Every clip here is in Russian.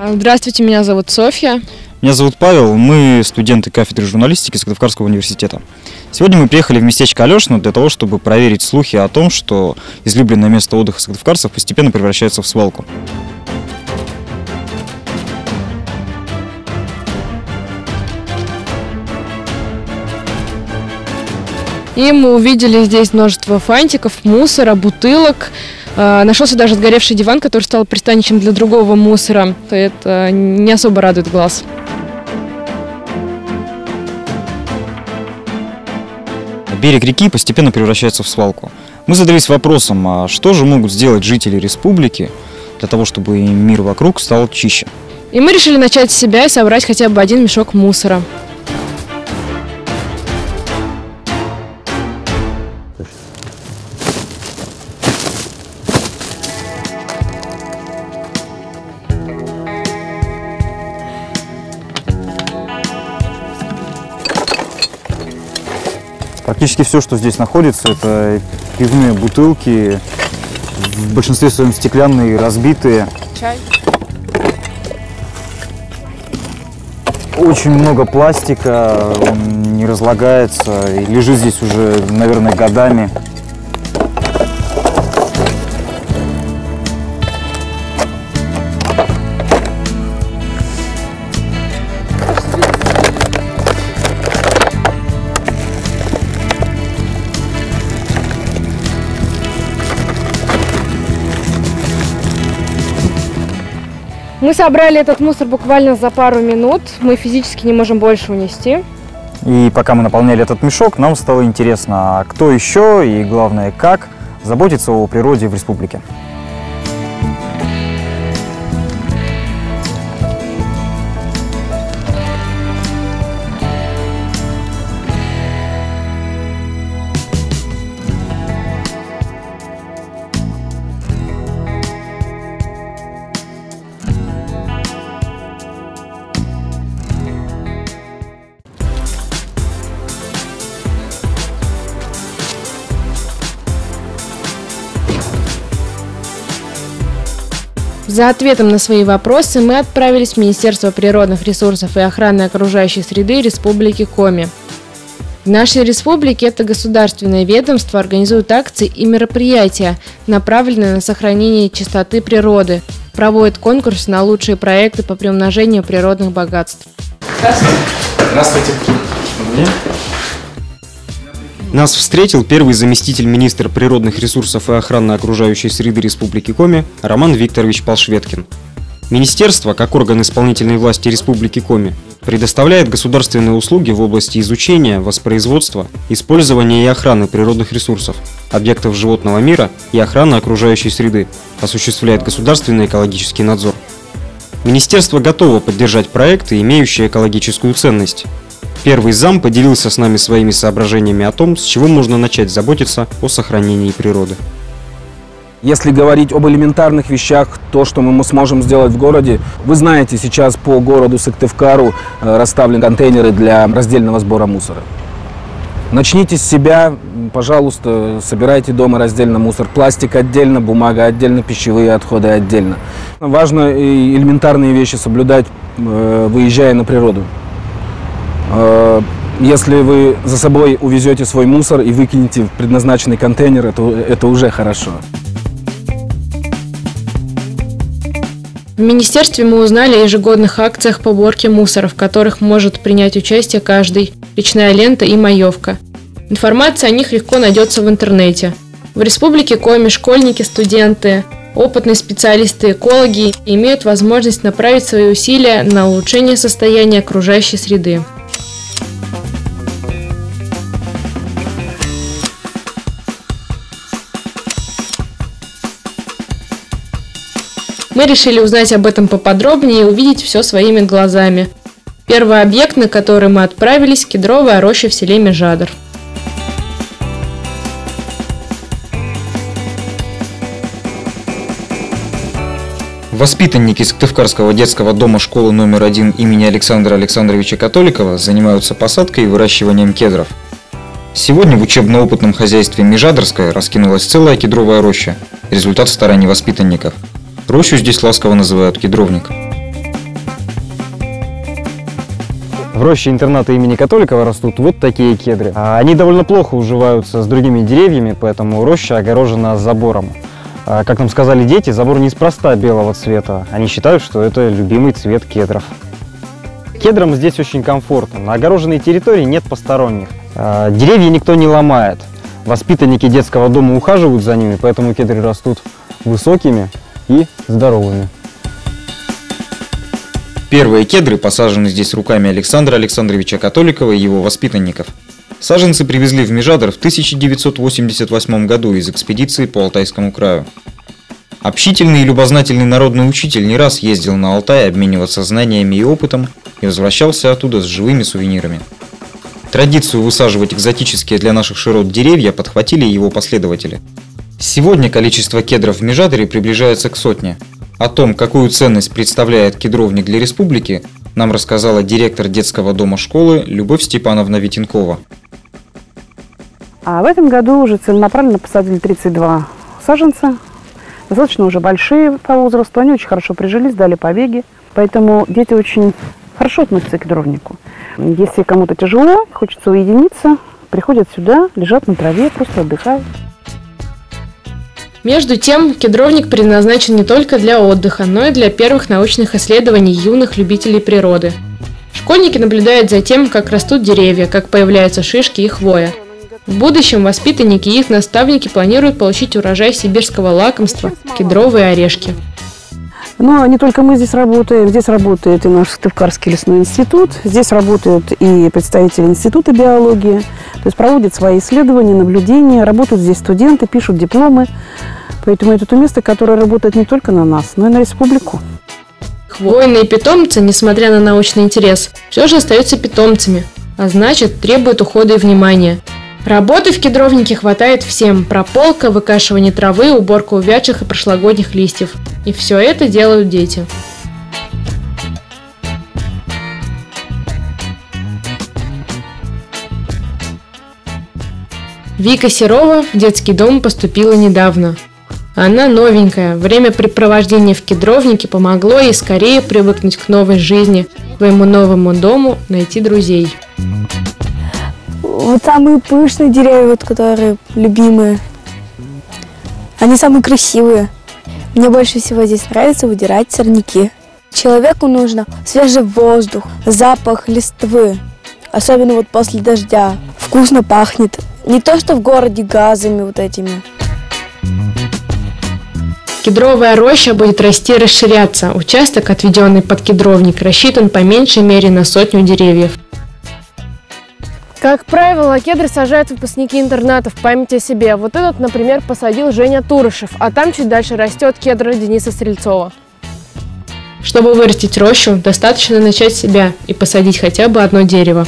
Здравствуйте, меня зовут Софья. Меня зовут Павел, мы студенты кафедры журналистики Сыктывкарского университета. Сегодня мы приехали в местечко Алешино для того, чтобы проверить слухи о том, что излюбленное место отдыха сыктывкарцев постепенно превращается в свалку. И мы увидели здесь множество фантиков, мусора, бутылок. Нашелся даже сгоревший диван, который стал пристанищем для другого мусора. Это не особо радует глаз. Берег реки постепенно превращается в свалку. Мы задались вопросом, а что же могут сделать жители республики для того, чтобы мир вокруг стал чище? И мы решили начать с себя и собрать хотя бы один мешок мусора. Практически все, что здесь находится, это пивные бутылки, в большинстве своем стеклянные, разбитые. Чай. Очень много пластика, он не разлагается и лежит здесь уже, наверное, годами. Мы собрали этот мусор буквально за пару минут. Мы физически не можем больше унести. И пока мы наполняли этот мешок, нам стало интересно, кто еще и, главное, как заботится о природе в республике. За ответом на свои вопросы мы отправились в Министерство природных ресурсов и охраны окружающей среды Республики Коми. В нашей республике это государственное ведомство организует акции и мероприятия, направленные на сохранение чистоты природы, проводит конкурсы на лучшие проекты по приумножению природных богатств. Здравствуйте. Здравствуйте. Нас встретил первый заместитель министра природных ресурсов и охраны окружающей среды Республики Коми Роман Викторович Полшветкин. Министерство, как орган исполнительной власти Республики Коми, предоставляет государственные услуги в области изучения, воспроизводства, использования и охраны природных ресурсов, объектов животного мира и охраны окружающей среды, осуществляет государственный экологический надзор. Министерство готово поддержать проекты, имеющие экологическую ценность. Первый зам поделился с нами своими соображениями о том, с чего можно начать заботиться о сохранении природы. Если говорить об элементарных вещах, то, что мы сможем сделать в городе, вы знаете, сейчас по городу Сыктывкару расставлены контейнеры для раздельного сбора мусора. Начните с себя, пожалуйста, собирайте дома раздельно мусор. Пластик отдельно, бумага отдельно, пищевые отходы отдельно. Важно элементарные вещи соблюдать, выезжая на природу. Если вы за собой увезете свой мусор и выкинете в предназначенный контейнер, это уже хорошо. В министерстве мы узнали о ежегодных акциях по уборке мусора, в которых может принять участие каждый, речная лента и маевка. Информация о них легко найдется в интернете. В Республике Коми школьники, студенты, опытные специалисты-экологи имеют возможность направить свои усилия на улучшение состояния окружающей среды. Мы решили узнать об этом поподробнее и увидеть все своими глазами. Первый объект, на который мы отправились – кедровая роща в селе Межадр. Воспитанники Сыктывкарского детского дома школы номер 1 имени Александра Александровича Католикова занимаются посадкой и выращиванием кедров. Сегодня в учебно-опытном хозяйстве Межадрское раскинулась целая кедровая роща – результат стараний воспитанников. Рощу здесь ласково называют кедровник. В роще интерната имени Католикова растут вот такие кедры. Они довольно плохо уживаются с другими деревьями, поэтому роща огорожена забором. Как нам сказали дети, забор неспроста белого цвета. Они считают, что это любимый цвет кедров. Кедрам здесь очень комфортно. На огороженной территории нет посторонних. Деревья никто не ломает. Воспитанники детского дома ухаживают за ними, поэтому кедры растут высокими и здоровыми. Первые кедры посажены здесь руками Александра Александровича Католикова и его воспитанников. Саженцы привезли в Межадр в 1988 году из экспедиции по Алтайскому краю. Общительный и любознательный народный учитель не раз ездил на Алтай обмениваться знаниями и опытом и возвращался оттуда с живыми сувенирами. Традицию высаживать экзотические для наших широт деревья подхватили его последователи. Сегодня количество кедров в Межадре приближается к 100. О том, какую ценность представляет кедровник для республики, нам рассказала директор детского дома школы Любовь Степановна Витенкова. А в этом году уже целенаправленно посадили 32 саженца, достаточно уже большие по возрасту, они очень хорошо прижились, дали побеги, поэтому дети очень хорошо относятся к кедровнику. Если кому-то тяжело, хочется уединиться, приходят сюда, лежат на траве, просто отдыхают. Между тем, кедровник предназначен не только для отдыха, но и для первых научных исследований юных любителей природы. Школьники наблюдают за тем, как растут деревья, как появляются шишки и хвоя. В будущем воспитанники и их наставники планируют получить урожай сибирского лакомства – кедровые орешки. Но не только мы здесь работает и наш Сыктывкарский лесной институт, здесь работают и представители института биологии, то есть проводят свои исследования, наблюдения, работают здесь студенты, пишут дипломы. Поэтому это то место, которое работает не только на нас, но и на республику. Хвойные питомцы, несмотря на научный интерес, все же остаются питомцами, а значит требуют ухода и внимания. Работы в кедровнике хватает всем – прополка, выкашивание травы, уборка увядших и прошлогодних листьев. И все это делают дети. Вика Серова в детский дом поступила недавно. Она новенькая, времяпрепровождение в кедровнике помогло ей скорее привыкнуть к новой жизни, к своему новому дому, найти друзей. Вот самые пышные деревья, которые любимые, они самые красивые. Мне больше всего здесь нравится выдирать сорняки. Человеку нужно свежий воздух, запах листвы, особенно вот после дождя. Вкусно пахнет. Не то, что в городе газами вот этими. Кедровая роща будет расти и расширяться. Участок, отведенный под кедровник, рассчитан по меньшей мере на 100 деревьев. Как правило, кедры сажают выпускники интернатов в память о себе. Вот этот, например, посадил Женя Турышев, а там чуть дальше растет кедр Дениса Стрельцова. Чтобы вырастить рощу, достаточно начать с себя и посадить хотя бы одно дерево.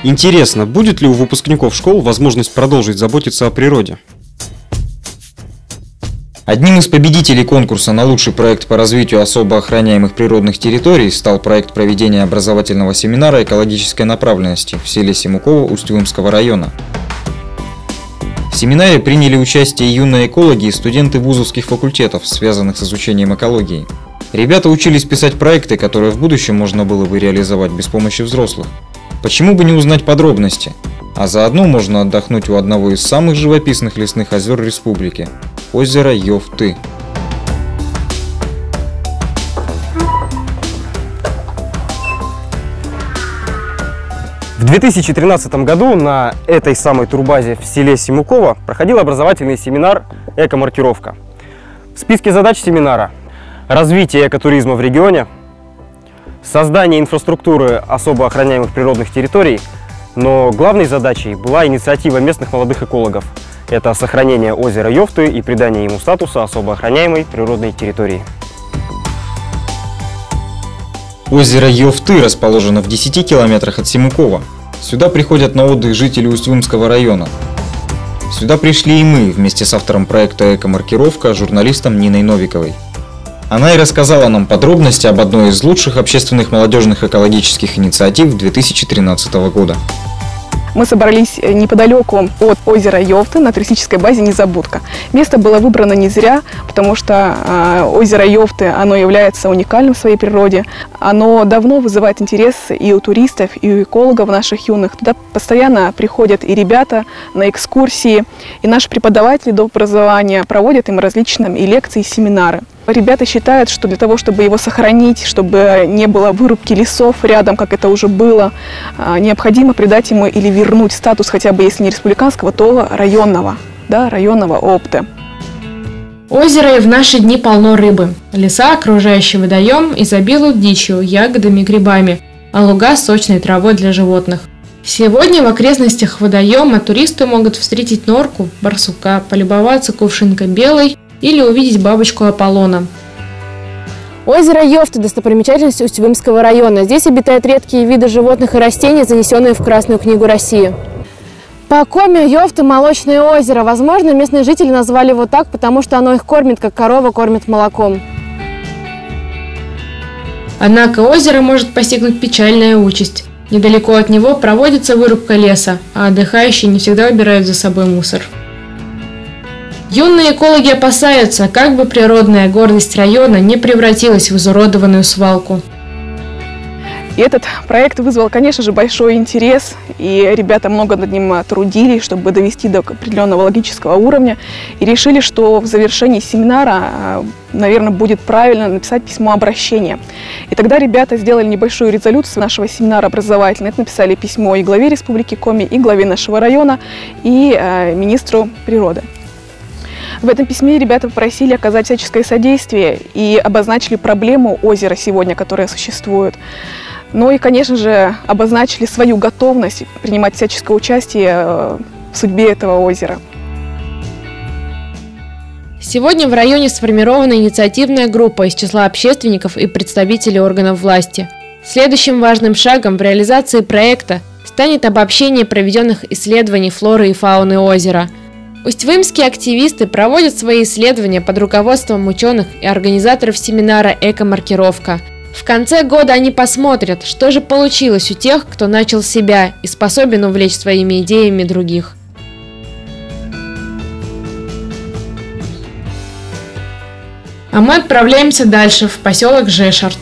Интересно, будет ли у выпускников школ возможность продолжить заботиться о природе? Одним из победителей конкурса на лучший проект по развитию особо охраняемых природных территорий стал проект проведения образовательного семинара экологической направленности в селе Семуково Усть-Илымского района. В семинаре приняли участие юные экологи и студенты вузовских факультетов, связанных с изучением экологии. Ребята учились писать проекты, которые в будущем можно было бы реализовать без помощи взрослых. Почему бы не узнать подробности? А заодно можно отдохнуть у одного из самых живописных лесных озер республики – озера Йовты. В 2013 году на этой самой турбазе в селе Семуково проходил образовательный семинар «Эко-маркировка». В списке задач семинара – развитие экотуризма в регионе, создание инфраструктуры особо охраняемых природных территорий, но главной задачей была инициатива местных молодых экологов. Это сохранение озера Йовты и придание ему статуса особо охраняемой природной территории. Озеро Йовты расположено в 10 километрах от Семукова. Сюда приходят на отдых жители Усть-Илымского района. Сюда пришли и мы вместе с автором проекта «Эко-маркировка» журналистом Ниной Новиковой. Она и рассказала нам подробности об одной из лучших общественных молодежных экологических инициатив 2013 года. Мы собрались неподалеку от озера Йовты на туристической базе «Незабудка». Место было выбрано не зря, потому что озеро Йовты, оно является уникальным в своей природе. Оно давно вызывает интерес и у туристов, и у экологов наших юных. Туда постоянно приходят и ребята на экскурсии, и наши преподаватели до образования проводят им различные и лекции, и семинары. Ребята считают, что для того, чтобы его сохранить, чтобы не было вырубки лесов рядом, как это уже было, необходимо придать ему или вернуть статус, хотя бы если не республиканского, то районного, да, районного ОПТ. Озеро и в наши дни полно рыбы. Леса, окружающий водоем, изобилуют дичью, ягодами, грибами, а луга – сочной травой для животных. Сегодня в окрестностях водоема туристы могут встретить норку, барсука, полюбоваться кувшинкой белой или увидеть бабочку Аполлона. Озеро Йовта – достопримечательность Усть-Вымского района. Здесь обитают редкие виды животных и растений, занесенные в Красную книгу России. По Коме Йовта – молочное озеро. Возможно, местные жители назвали его так, потому что оно их кормит, как корова кормит молоком. Однако озеро может постигнуть печальная участь. Недалеко от него проводится вырубка леса, а отдыхающие не всегда убирают за собой мусор. Юные экологи опасаются, как бы природная гордость района не превратилась в изуродованную свалку. И этот проект вызвал, конечно же, большой интерес, и ребята много над ним трудились, чтобы довести до определенного логического уровня, и решили, что в завершении семинара, наверное, будет правильно написать письмо обращения. И тогда ребята сделали небольшую резолюцию нашего семинара образовательного, это написали письмо и главе Республики Коми, и главе нашего района, и министру природы. В этом письме ребята попросили оказать всяческое содействие и обозначили проблему озера сегодня, которая существует. Ну и, конечно же, обозначили свою готовность принимать всяческое участие в судьбе этого озера. Сегодня в районе сформирована инициативная группа из числа общественников и представителей органов власти. Следующим важным шагом в реализации проекта станет обобщение проведенных исследований флоры и фауны озера. Усть-Вымские активисты проводят свои исследования под руководством ученых и организаторов семинара «Эко-маркировка». В конце года они посмотрят, что же получилось у тех, кто начал себя и способен увлечь своими идеями других. А мы отправляемся дальше, в поселок Жешарт.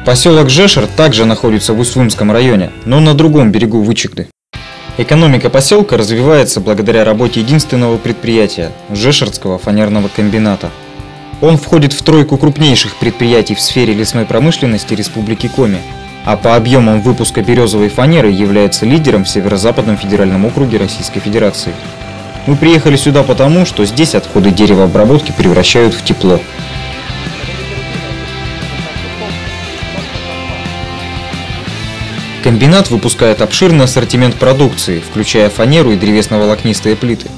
Поселок Жешарт также находится в Усть-Вымском районе, но на другом берегу Вычегды. Экономика поселка развивается благодаря работе единственного предприятия – Жешартского фанерного комбината. Он входит в тройку крупнейших предприятий в сфере лесной промышленности Республики Коми, а по объемам выпуска березовой фанеры является лидером в Северо-Западном федеральном округе Российской Федерации. Мы приехали сюда потому, что здесь отходы деревообработки превращают в тепло. Комбинат выпускает обширный ассортимент продукции, включая фанеру и древесно-волокнистые плиты.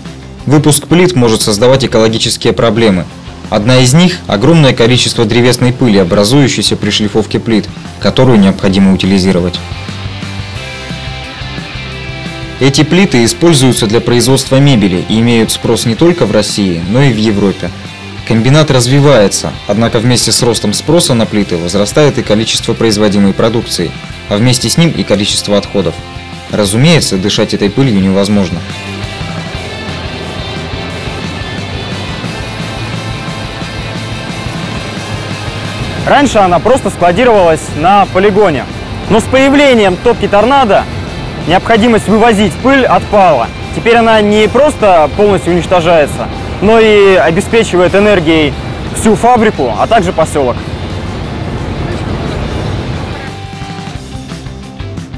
Выпуск плит может создавать экологические проблемы. Одна из них – огромное количество древесной пыли, образующейся при шлифовке плит, которую необходимо утилизировать. Эти плиты используются для производства мебели и имеют спрос не только в России, но и в Европе. Комбинат развивается, однако вместе с ростом спроса на плиты возрастает и количество производимой продукции, а вместе с ним и количество отходов. Разумеется, дышать этой пылью невозможно. Раньше она просто складировалась на полигоне, но с появлением топки торнадо необходимость вывозить пыль отпала. Теперь она не просто полностью уничтожается, но и обеспечивает энергией всю фабрику, а также поселок.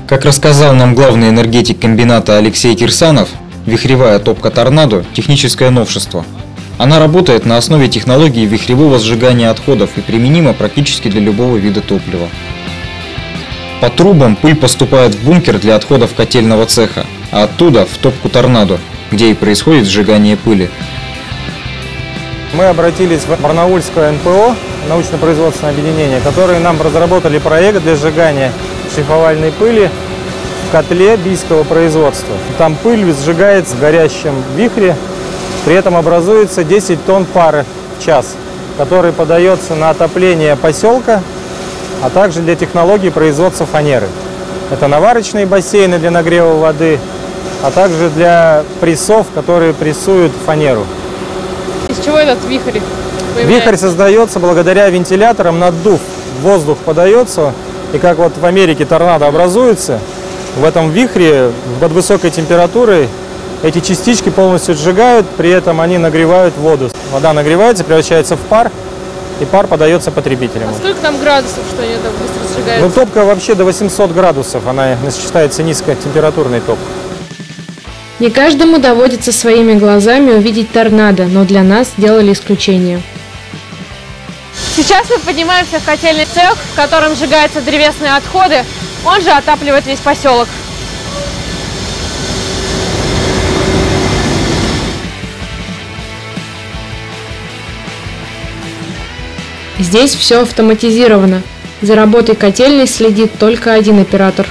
Как рассказал нам главный энергетик комбината Алексей Кирсанов, вихревая топка торнадо – техническое новшество. Она работает на основе технологии вихревого сжигания отходов и применима практически для любого вида топлива. По трубам пыль поступает в бункер для отходов котельного цеха, а оттуда в топку торнадо, где и происходит сжигание пыли. Мы обратились в Барнаульское НПО, научно-производственное объединение, которые нам разработали проект для сжигания шлифовальной пыли в котле бийского производства. Там пыль сжигается в горящем вихре, при этом образуется 10 тонн пары в час, который подается на отопление поселка, а также для технологий производства фанеры. Это наварочные бассейны для нагрева воды, а также для прессов, которые прессуют фанеру. Из чего этот вихрь появляется? Вихрь создается благодаря вентиляторам, наддув. Воздух подается, и как вот в Америке торнадо образуется, в этом вихре под высокой температурой эти частички полностью сжигают, при этом они нагревают воду. Вода нагревается, превращается в пар, и пар подается потребителям. А сколько там градусов, что они так быстро сжигаются? Ну, топка вообще до 800 градусов, она считается низкотемпературной топкой. Не каждому доводится своими глазами увидеть торнадо, но для нас сделали исключение. Сейчас мы поднимаемся в котельный цех, в котором сжигаются древесные отходы. Он же отапливает весь поселок. Здесь все автоматизировано. За работой котельной следит только один оператор.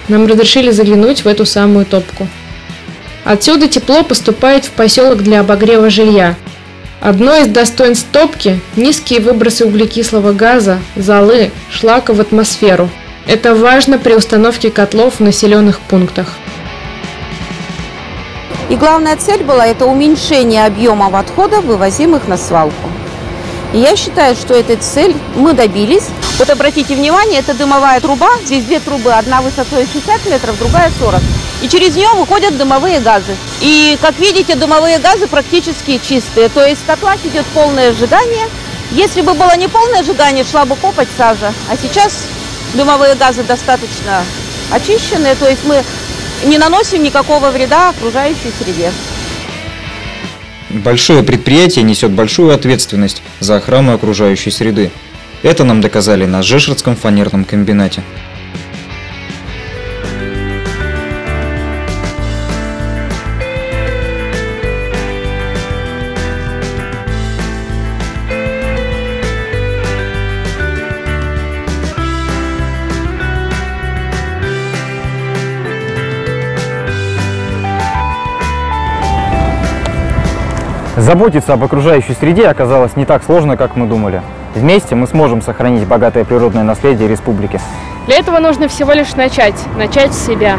Нам разрешили заглянуть в эту самую топку. Отсюда тепло поступает в поселок для обогрева жилья. Одно из достоинств топки – низкие выбросы углекислого газа, золы, шлака в атмосферу. Это важно при установке котлов в населенных пунктах. И главная цель была – это уменьшение объемов отходов, вывозимых на свалку. И я считаю, что этой цель мы добились. Вот обратите внимание, это дымовая труба. Здесь две трубы, одна высотой 60 метров, другая 40. И через нее выходят дымовые газы. И, как видите, дымовые газы практически чистые. То есть в котлах идет полное сжигание. Если бы было не полное сжигание, шла бы копоть, сажа. А сейчас дымовые газы достаточно очищенные. То есть мы не наносим никакого вреда окружающей среде. Большое предприятие несет большую ответственность за охрану окружающей среды. Это нам доказали на Жешердском фанерном комбинате. Заботиться об окружающей среде оказалось не так сложно, как мы думали. Вместе мы сможем сохранить богатое природное наследие республики. Для этого нужно всего лишь начать с себя.